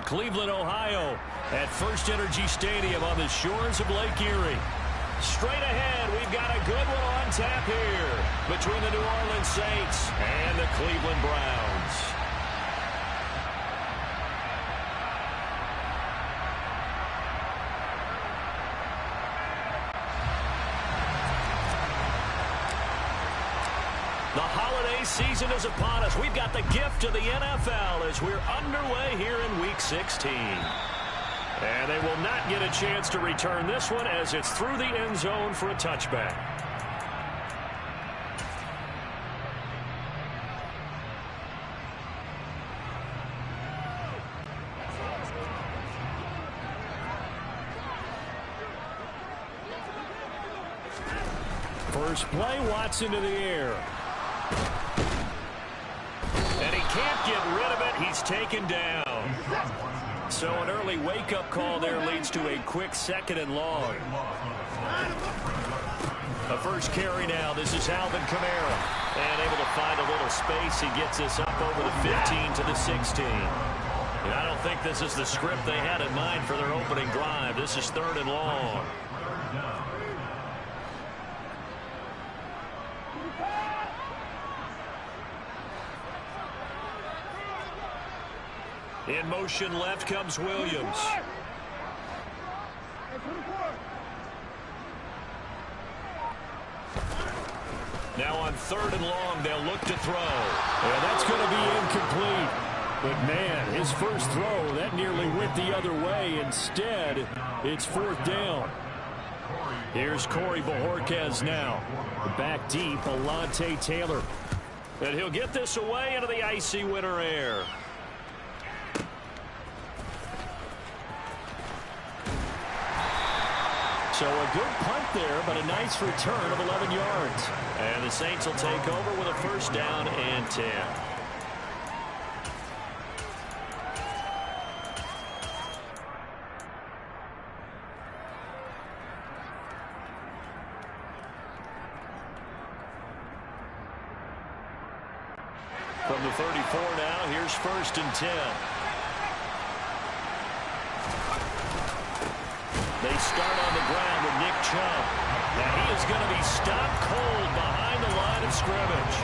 Cleveland, Ohio, at First Energy Stadium on the shores of Lake Erie. Straight ahead, we've got a good one on tap here between the New Orleans Saints and the Cleveland Browns. The holiday season is upon us. We've got the gift of the NFL as we're underway here in Week 16. And they will not get a chance to return this one as it's through the end zone for a touchback. First play, Watson to the air. And he can't get rid of it. He's taken down. So an early wake-up call there leads to a quick 2nd and long. A first carry now. This is Alvin Kamara. And able to find a little space. He gets us up over the 15 to the 16. And I don't think this is the script they had in mind for their opening drive. This is 3rd and long. In motion left comes Williams. Now on 3rd and long, they'll look to throw. And that's going to be incomplete. But, man, his first throw, that nearly went the other way. Instead, it's 4th down. Here's Corey Bojorquez now. Back deep, Alontae Taylor. And he'll get this away into the icy winter air. So a good punt there, but a nice return of 11 yards. And the Saints will take over with a 1st down and 10. From the 34 now, here's 1st and 10. They start on the ground with Nick Chubb. And he is going to be stopped cold behind the line of scrimmage.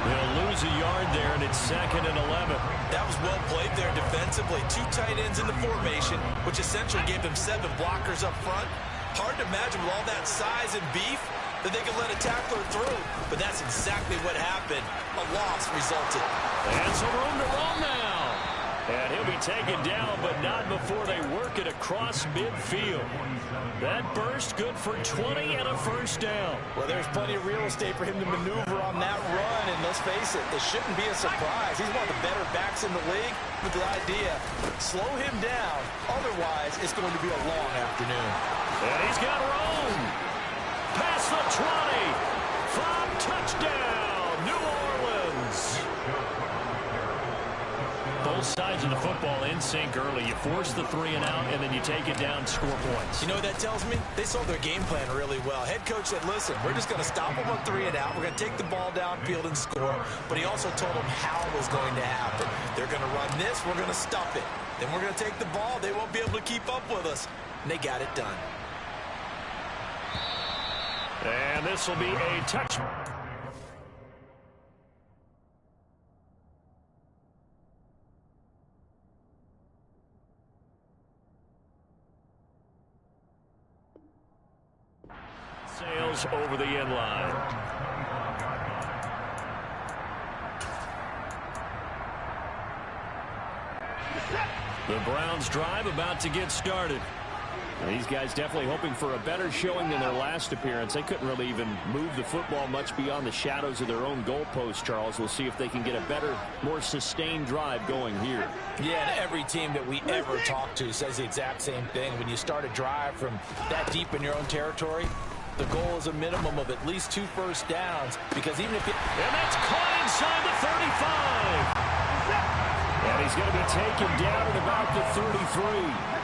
They'll lose a yard there, and it's 2nd and 11. That was well played there defensively. 2 tight ends in the formation, which essentially gave them 7 blockers up front. Hard to imagine with all that size and beef that they could let a tackler through. But that's exactly what happened. A loss resulted. And some room to roll now. And he'll be taken down, but not before they work it across midfield. That burst good for 20 and a 1st down. Well, there's plenty of real estate for him to maneuver on that run, and let's face it, this shouldn't be a surprise. He's one of the better backs in the league with the idea. Slow him down, otherwise it's going to be a long afternoon. And he's got room. Past the 20. From touchdown, New Orleans. Both sides of the football in sync early. You force the 3 and out, and then you take it down, score points. You know what that tells me? They saw their game plan really well. Head coach said, listen, we're just going to stop them on 3 and out. We're going to take the ball downfield and score. But he also told them how it was going to happen. They're going to run this. We're going to stuff it. Then we're going to take the ball. They won't be able to keep up with us. And they got it done. And this will be a touchdown. Sails over the end line. The Browns drive about to get started. These guys definitely hoping for a better showing than their last appearance. They couldn't really even move the football much beyond the shadows of their own goalpost, Charles. We'll see if they can get a better, more sustained drive going here. Yeah, and every team that we ever talk to says the exact same thing. When you start a drive from that deep in your own territory, the goal is a minimum of at least 2 first downs, because even if you... And that's caught inside the 35. And he's going to be taken down at about the 33.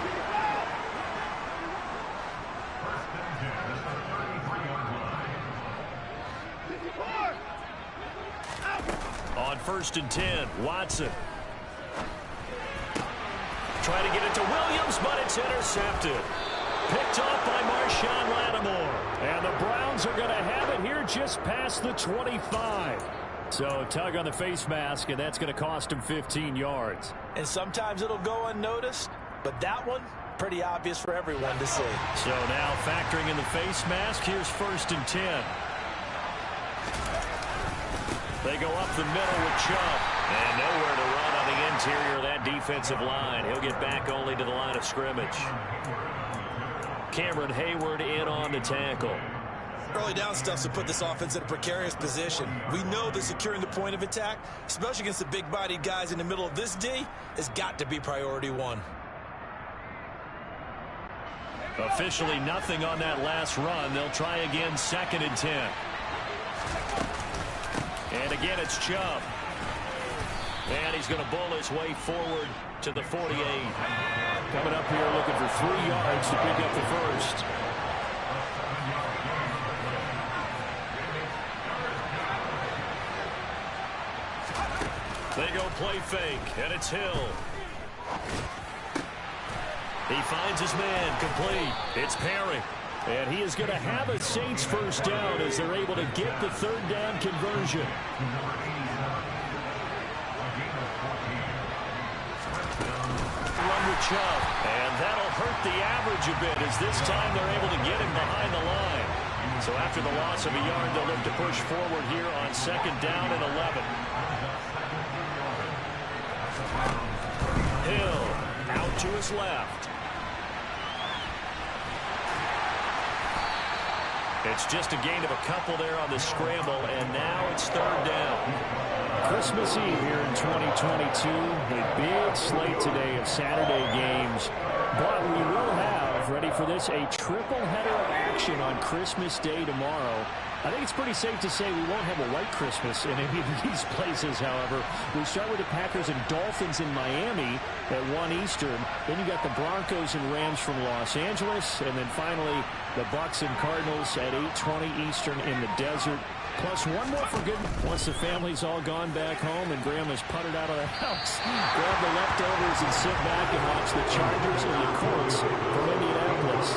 On 1st and 10, Watson. try to get it to Williams, but it's intercepted. Picked off by Marshawn Lattimore. And the Browns are going to have it here just past the 25. So tug on the face mask, and that's going to cost him 15 yards. And sometimes it'll go unnoticed, but that one, pretty obvious for everyone to see. So now factoring in the face mask, here's 1st and 10. They go up the middle with Chubb. And nowhere to run on the interior of that defensive line. He'll get back only to the line of scrimmage. Cameron Hayward in on the tackle. Early down stuff to put this offense in a precarious position. We know that securing the point of attack, especially against the big-bodied guys in the middle of this D, has got to be priority one. Officially nothing on that last run. They'll try again, 2nd and 10. And again, it's Chubb. And he's going to bull his way forward to the 48. Coming up here looking for 3 yards to pick up the first. They go play fake, and it's Hill. He finds his man, complete. It's Perry. And he is going to have a Saints first down as they're able to get the 3rd down conversion. Run with Chubb, and that'll hurt the average a bit as this time they're able to get him behind the line. So after the loss of a yard, they'll look to push forward here on 2nd down and 11. Hill out to his left. It's just a gain of a couple there on the scramble, and now it's 3rd down. Christmas Eve here in 2022. A big slate today of Saturday games. But we will have, ready for this, a triple header of action on Christmas Day tomorrow. I think it's pretty safe to say we won't have a white Christmas in any of these places, however. We start with the Packers and Dolphins in Miami at 1 Eastern. Then you got the Broncos and Rams from Los Angeles. And then finally, the Bucks and Cardinals at 8:20 Eastern in the desert. Plus one more for good. Once the family's all gone back home and Grandma's puttered out of the house, grab the leftovers and sit back and watch the Chargers and the Colts from Indianapolis.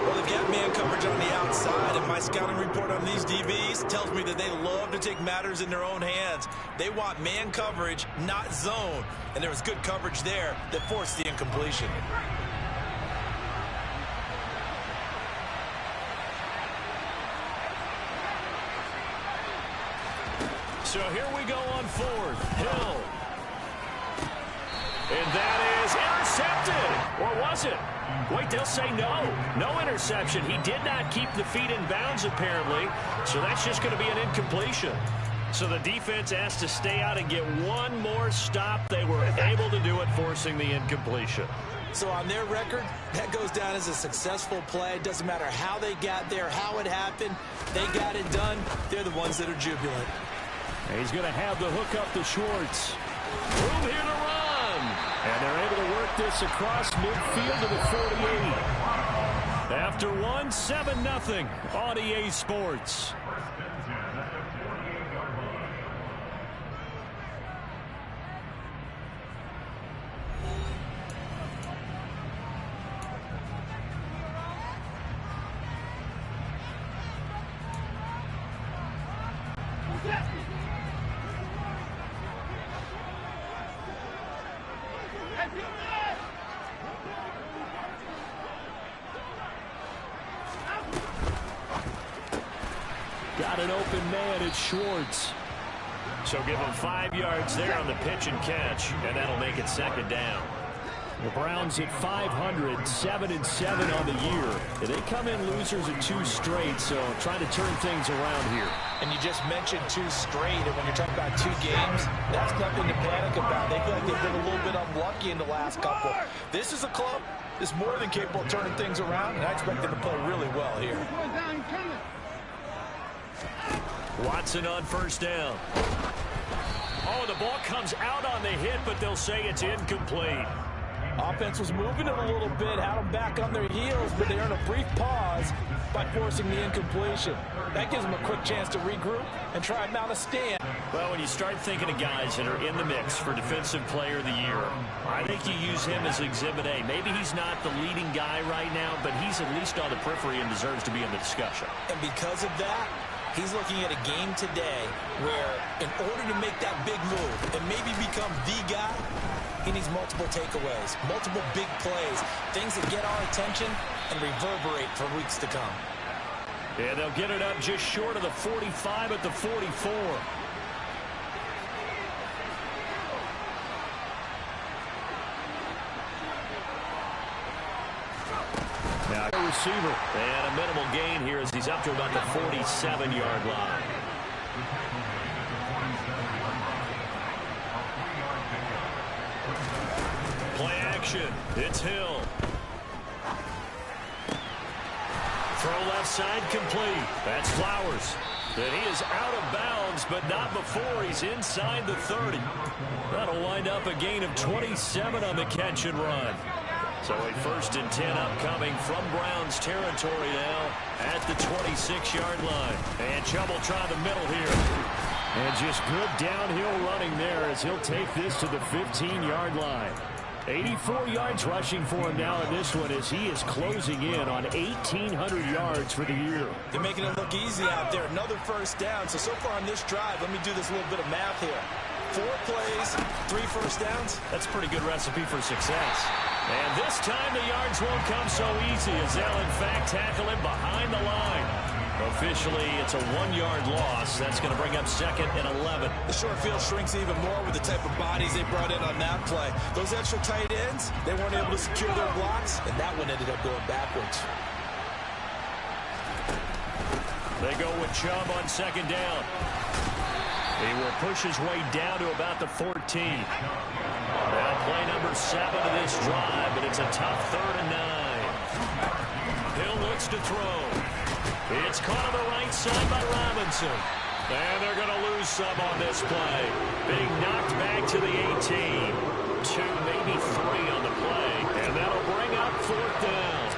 Well, they've got man coverage on the outside, and my scouting report on these DBs tells me that they love to take matters in their own hands. They want man coverage, not zone. And there was good coverage there that forced the incompletion. So here we go on 4th. Hill. And that is intercepted. Or was it? Wait, they'll say no. No interception. He did not keep the feet in bounds, apparently. So that's just going to be an incompletion. So the defense asked to stay out and get one more stop. They were able to do it, forcing the incompletion. So on their record, that goes down as a successful play. It doesn't matter how they got there, how it happened. They got it done. They're the ones that are jubilant. He's going to have the hook up to Schwartz. Room here to run. And they're able to work this across midfield to the 48. After 1, 7-0 on EA Sports. Got an open man, it's Schwartz. So give him 5 yards there on the pitch and catch, and that'll make it 2nd down. The Browns at 500, 7-7 on the year. They come in losers at 2 straight, so trying to turn things around here. And you just mentioned 2 straight, and when you're talking about 2 games, that's nothing to panic about. They feel like they've been a little bit unlucky in the last couple. This is a club that's more than capable of turning things around, and I expect them to play really well here. Watson on 1st down. Oh, the ball comes out on the hit, but they'll say it's incomplete. Offense was moving it a little bit, had them back on their heels, but they earned a brief pause by forcing the incompletion. That gives them a quick chance to regroup and try and mount a stand. Well, when you start thinking of guys that are in the mix for Defensive Player of the Year, I think you use him as Exhibit A. Maybe he's not the leading guy right now, but he's at least on the periphery and deserves to be in the discussion. And because of that, he's looking at a game today where in order to make that big move and maybe become the guy, he needs multiple takeaways, multiple big plays, things that get our attention and reverberate for weeks to come. Yeah, they'll get it up just short of the 45 at the 44. Now a receiver. And a minimal gain here as he's up to about the 47-yard line. Play action. It's Hill. Throw left side complete. That's Flowers. And he is out of bounds, but not before he's inside the 30. That'll wind up a gain of 27 on the catch and run. So a 1st and 10 upcoming from Browns territory now at the 26-yard line. And Chubb will try the middle here. And just good downhill running there as he'll take this to the 15-yard line. 84 yards rushing for him now in this one as he is closing in on 1,800 yards for the year. They're making it look easy out there. Another 1st down. So far on this drive, let me do this little bit of math here. 4 plays, 3 1st downs. That's a pretty good recipe for success. And this time the yards won't come so easy as they'll in fact tackle him behind the line. Officially, it's a 1-yard loss. That's going to bring up 2nd and 11. The short field shrinks even more with the type of bodies they brought in on that play. Those extra tight ends, they weren't able to secure their blocks, and that one ended up going backwards. They go with Chubb on 2nd down. He will push his way down to about the 14. Now play number 7 of this drive, but it's a tough 3rd and 9. Hill looks to throw. It's caught on the right side by Robinson. And they're going to lose some on this play. Being knocked back to the 18. 2, maybe 3 on the play. And that'll bring up 4th down.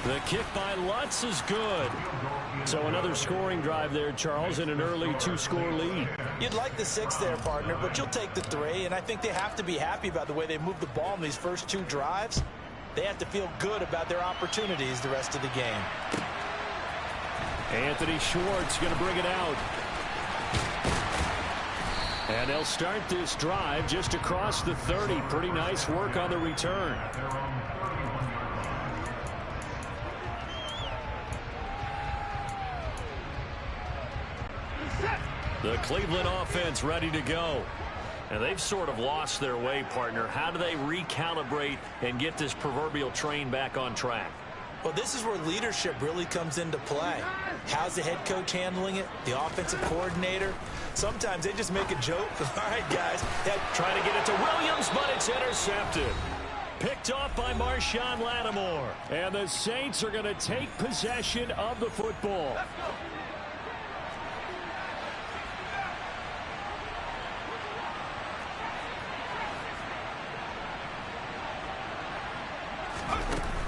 The kick by Lutz is good. So another scoring drive there, Charles, and an early 2-score lead. You'd like the 6 there, partner, but you'll take the 3. And I think they have to be happy about the way they moved the ball in these first 2 drives. They have to feel good about their opportunities the rest of the game. Anthony Schwartz going to bring it out. And they'll start this drive just across the 30. Pretty nice work on the return. The Cleveland offense ready to go. And they've sort of lost their way, partner. How do they recalibrate and get this proverbial train back on track? Well, this is where leadership really comes into play. How's the head coach handling it? The offensive coordinator? Sometimes they just make a joke. All right, guys. Trying to get it to Williams, but it's intercepted. Picked off by Marshawn Lattimore. And the Saints are going to take possession of the football.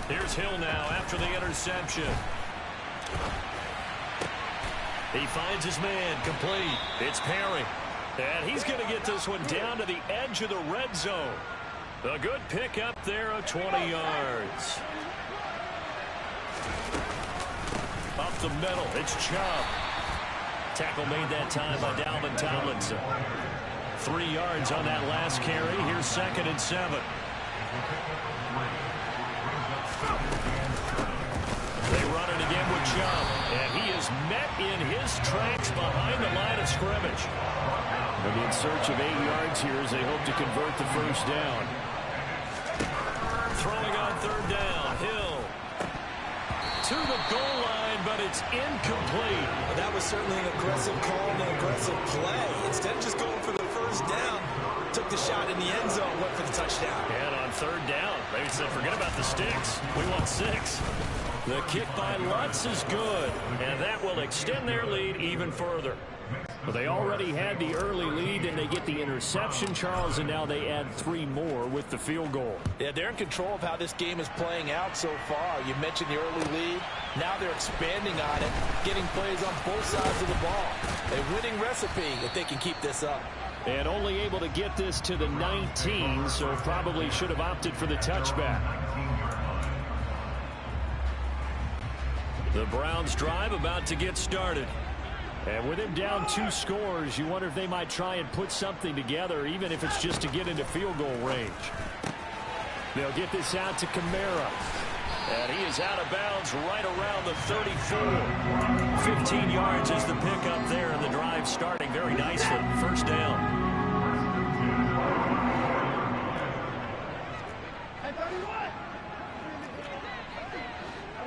Here's Hill now after the interception. He finds his man complete. It's Perry. And he's going to get this one down to the edge of the red zone. A good pick up there of 20 yards. Up the middle, it's Chubb. Tackle made that time by Dalvin Tomlinson. 3 yards on that last carry. Here's 2nd and 7. They run it again with Chubb, and he is met in his tracks behind the line of scrimmage. And in search of 8 yards here as they hope to convert the 1st down. Throwing on 3rd down, Hill to the goal line, but it's incomplete. Well, that was certainly an aggressive call and an aggressive play. Instead of just going for the 1st down, took the shot in the end zone, went for the touchdown. And on 3rd down, they said, forget about the sticks. We want 6. The kick by Lutz is good, and that will extend their lead even further. Well, they already had the early lead, and they get the interception, Charles, and now they add 3 more with the field goal. Yeah, they're in control of how this game is playing out so far. You mentioned the early lead. Now they're expanding on it, getting plays on both sides of the ball. A winning recipe if they can keep this up. And only able to get this to the 19, so probably should have opted for the touchback. The Browns drive about to get started. And with him down 2 scores, you wonder if they might try and put something together, even if it's just to get into field goal range. They'll get this out to Kamara. And he is out of bounds right around the 34. 15 yards is the pickup there, and the drive starting very nicely. First down.